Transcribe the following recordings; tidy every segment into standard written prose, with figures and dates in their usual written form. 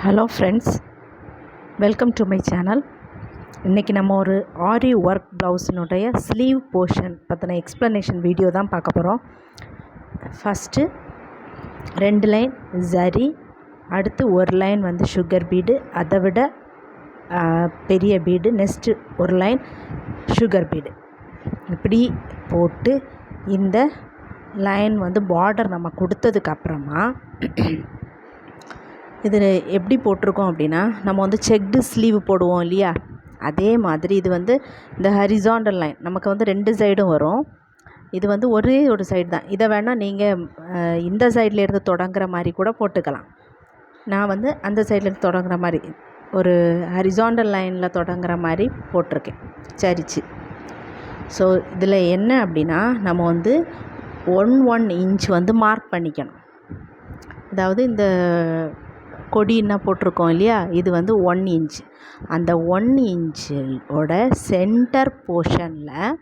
Hello friends, welcome to my channel. இன்றைக்கி நம்ம ஒரு ஆரி ஒர்க் ப்ளவுஸினுடைய ஸ்லீவ் போர்ஷன் பற்றின எக்ஸ்ப்ளனேஷன் வீடியோ தான் பார்க்க போகிறோம். ஃபஸ்ட்டு 2 லைன் ஜரி, அடுத்து ஒரு லைன் வந்து சுகர் பீடு, அதை விட பெரிய பீடு, நெக்ஸ்ட்டு ஒரு லைன் சுகர் பீடு. இப்படி போட்டு இந்த லைன் வந்து பார்டர் நம்ம கொடுத்ததுக்கப்புறமா இதில் எப்படி போட்டிருக்கோம் அப்படின்னா, நம்ம வந்து செக்டு ஸ்லீவ் போடுவோம் இல்லையா, அதே மாதிரி இது வந்து இந்த ஹரிசாண்டல் லைன் நமக்கு வந்து 2 சைடும் வரும். இது வந்து ஒரே ஒரு சைடு தான். இதை வேணால் நீங்கள் இந்த சைடில் இருந்து தொடங்குற மாதிரி கூட போட்டுக்கலாம். நான் வந்து அந்த சைடில் தொடங்குற மாதிரி ஒரு ஹரிசாண்டல் லைனில் தொடங்குற மாதிரி போட்டிருக்கேன் சரிச்சு. ஸோ இதில் என்ன அப்படின்னா, நம்ம வந்து 1 இன்ச் வந்து மார்க் பண்ணிக்கணும். அதாவது இந்த கொடி என்ன போட்டிருக்கோம் இல்லையா, இது வந்து 1 இன்ச். அந்த 1 இன்ச்சோட சென்டர் போர்ஷனில்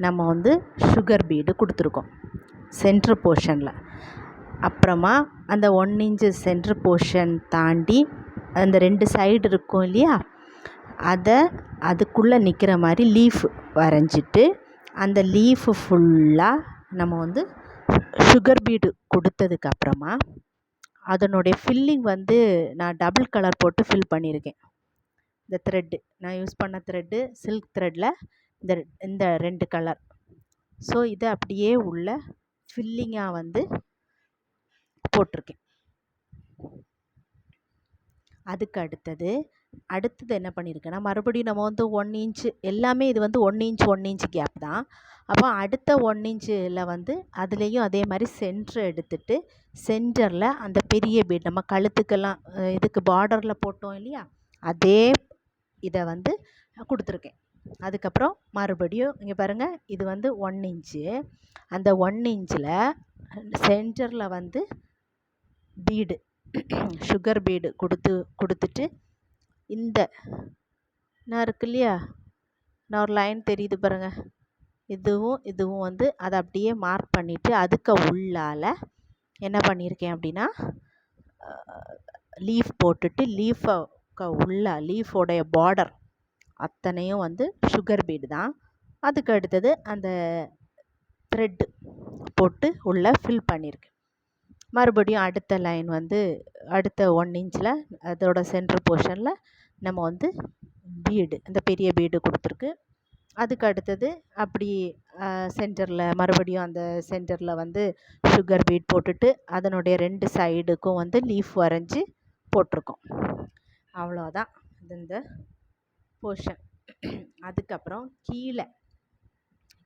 நம்ம வந்து சுகர் பீடு கொடுத்துருக்கோம் சென்டர் போர்ஷனில். அப்புறமா அந்த 1 இன்ச்சு சென்டர் போர்ஷன் தாண்டி அந்த 2 சைடு இருக்கும் இல்லையா, அதுக்குள்ளே நிற்கிற மாதிரி லீஃப் வரைஞ்சிட்டு அந்த லீஃபு ஃபுல்லாக நம்ம வந்து சுகர் பீடு கொடுத்ததுக்கப்புறமா அதனுடைய ஃபில்லிங் வந்து நான் டபுள் கலர் போட்டு ஃபில் பண்ணியிருக்கேன். இந்த த்ரெட்டு நான் யூஸ் பண்ண த்ரெட்டு சில்க் த்ரெட்டில் இந்த 2 கலர். ஸோ இதை அப்படியே உள்ள ஃபில்லிங்காக வந்து போட்டிருக்கேன். அதுக்கு அடுத்தது என்ன பண்ணியிருக்கேன்னா, மறுபடியும் நம்ம வந்து 1 இன்ச்சு எல்லாமே இது வந்து 1 இன்ச் கேப் தான். அப்போ அடுத்த 1 இன்ச்சில் வந்து அதுலேயும் அதே மாதிரி சென்டர் எடுத்துகிட்டு சென்டரில் அந்த பெரிய பீட் நம்ம கழுத்துக்கெல்லாம் இதுக்கு பார்டரில் போட்டோம் இல்லையா, அதே இதை வந்து கொடுத்துருக்கேன். அதுக்கப்புறம் மறுபடியும் இங்கே பாருங்கள், இது வந்து 1 இன்ச்சு. அந்த 1 இன்ச்சில் சென்டரில் வந்து பீடு சுகர் பீடு கொடுத்துட்டு இந்த நான் இருக்கு இல்லையா, நான் ஒரு லைன் தெரியுது பாருங்கள், இதுவும் வந்து அதை அப்படியே மார்க் பண்ணிவிட்டு அதுக்கு உள்ளால் என்ன பண்ணியிருக்கேன் அப்படின்னா லீஃப் போட்டுட்டு லீஃபோடைய பார்டர் அத்தனையும் வந்து சுகர் பீடு தான். அதுக்கு அடுத்தது அந்த த்ரெட்டு போட்டு உள்ளே ஃபில் பண்ணியிருக்கேன். மறுபடியும் அடுத்த லைன் வந்து அடுத்த 1 இன்ச்சில் அதோட சென்டர் போர்ஷனில் நம்ம வந்து பீடு அந்த பெரிய பீடு கொடுத்துருக்கு. அதுக்கு அடுத்தது அப்படி சென்டரில் மறுபடியும் அந்த சென்டரில் வந்து சுகர் பீட் போட்டுட்டு அதனுடைய 2 சைடுக்கும் வந்து லீஃப் வரைஞ்சி போட்டிருக்கோம். அவ்வளோதான் இந்த போர்ஷன். அதுக்கப்புறம்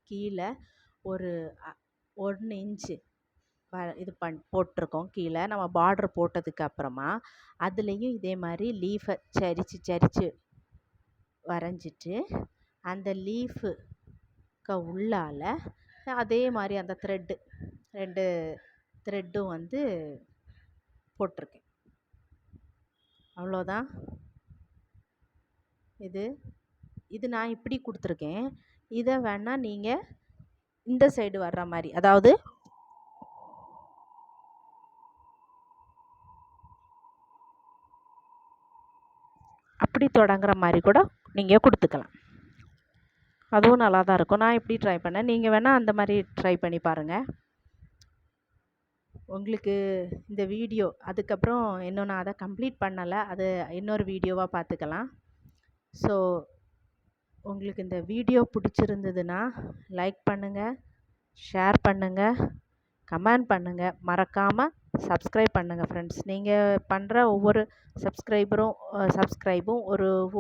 கீழே ஒரு 1 இன்ச்சு இது போட்டிருக்கோம். கீழே நம்ம பார்டர் போட்டதுக்கப்புறமா அதுலேயும் இதே மாதிரி லீஃபை சரித்து வரைஞ்சிட்டு அந்த லீஃபுக்கு உள்ளால் அதே மாதிரி அந்த 2 த்ரெட்டும் வந்து போட்டிருக்கேன். அவ்வளோதான். இது நான் இப்படி கொடுத்துருக்கேன். இதை வேணால் நீங்கள் இந்த சைடு வர்ற மாதிரி, அதாவது அப்படி தொடங்குற மாதிரி கூட நீங்கள் கொடுத்துக்கலாம். அதுவும் நல்லா தான் இருக்கும். நான் இப்படி ட்ரை பண்ணேன், நீங்கள் வேணால் அந்த மாதிரி ட்ரை பண்ணி பாருங்கள். உங்களுக்கு இந்த வீடியோ அதுக்கப்புறம் இன்னும் நான் அதை கம்ப்ளீட் பண்ணலை, அது இன்னொரு வீடியோவாக பார்த்துக்கலாம். ஸோ உங்களுக்கு இந்த வீடியோ பிடிச்சிருந்ததுன்னா லைக் பண்ணுங்கள், ஷேர் பண்ணுங்கள், கமெண்ட் பண்ணுங்கள், மறக்காமல் சப்ஸ்கிரைப் பண்ணுங்கள் ஃப்ரெண்ட்ஸ். நீங்கள் பண்ணுற ஒவ்வொரு சப்ஸ்கிரைபும்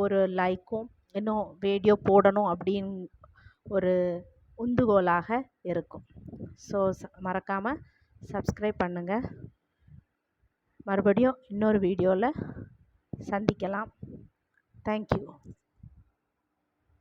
ஒரு லைக்கும் இன்னும் வீடியோ போடணும் அப்படின்னு ஒரு உந்துகோலாக இருக்கும். ஸோ மறக்காமல் சப்ஸ்கிரைப் பண்ணுங்கள். மறுபடியும் இன்னொரு வீடியோவில் சந்திக்கலாம். தேங்க்யூ.